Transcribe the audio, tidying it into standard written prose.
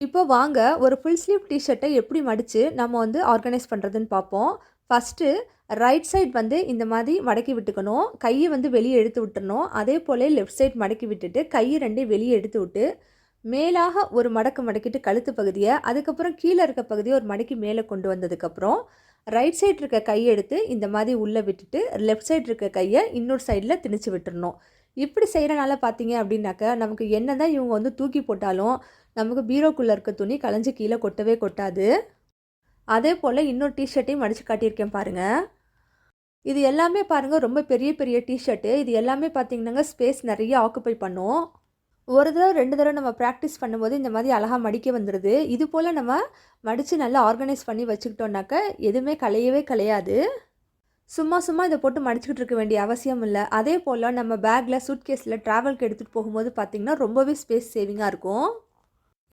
இப்போ வாங்க ஒரு ஃபுல் ஸ்லீவ் டீ-ஷர்ட்டை எப்படி மடித்து நம்ம வந்து ஆர்கனைஸ் பண்ணுறதுன்னு பார்ப்போம். ஃபஸ்ட்டு ரைட் சைட் வந்து இந்த மாதிரி மடக்கி விட்டுக்கணும். கையை வந்து வெளியே எடுத்து விட்டுறணும். அதே போல் லெஃப்ட் சைட் மடக்கி விட்டுட்டு கையை ரெண்டையும் வெளியே எடுத்து விட்டு மேலாக ஒரு மடக்கு மடக்கிட்டு கழுத்து பகுதியை, அதுக்கப்புறம் கீழே இருக்க பகுதியை ஒரு மடக்கி மேலே கொண்டு வந்ததுக்கப்புறம் ரைட் சைட் இருக்க கையை எடுத்து இந்த மாதிரி உள்ளே விட்டுட்டு லெஃப்ட் சைட் இருக்க கையை இன்னொரு சைடில் திணிச்சு விட்டுறணும். இப்படி செய்கிறனால பார்த்தீங்க அப்படின்னாக்கா நமக்கு என்ன தான் இவங்க வந்து தூக்கி போட்டாலும் நமக்கு பீரோக்குள்ளே இருக்க துணி கலைஞ்சு கீழே கொட்டவே கொட்டாது. அதே போல் இன்னொரு டீ-ஷர்ட்டையும் மடித்து காட்டியிருக்கேன் பாருங்கள். இது எல்லாமே பாருங்கள் ரொம்ப பெரிய பெரிய டீ-ஷர்ட்டு. இது எல்லாமே பார்த்திங்கன்னாங்க ஸ்பேஸ் நிறைய ஆக்குப்பை பண்ணும். ஒரு தடவை 2 தடவை நம்ம ப்ராக்டிஸ் பண்ணும்போது இந்த மாதிரி அழகாக மடிக்க வந்துடுது. இது போல் நம்ம மடித்து நல்லா ஆர்கனைஸ் பண்ணி வச்சுக்கிட்டோன்னாக்கா எதுவுமே கலையவே கலையாது. சும்மா சும்மா இதை போட்டு மடிச்சுக்கிட்டு இருக்க வேண்டிய அவசியம் இல்லை. அதே போல் நம்ம பேக்கில் சூட்கேஸில் ட்ராவலுக்கு எடுத்துகிட்டு போகும்போது பார்த்திங்கன்னா ரொம்பவே ஸ்பேஸ் சேவிங்காக இருக்கும்.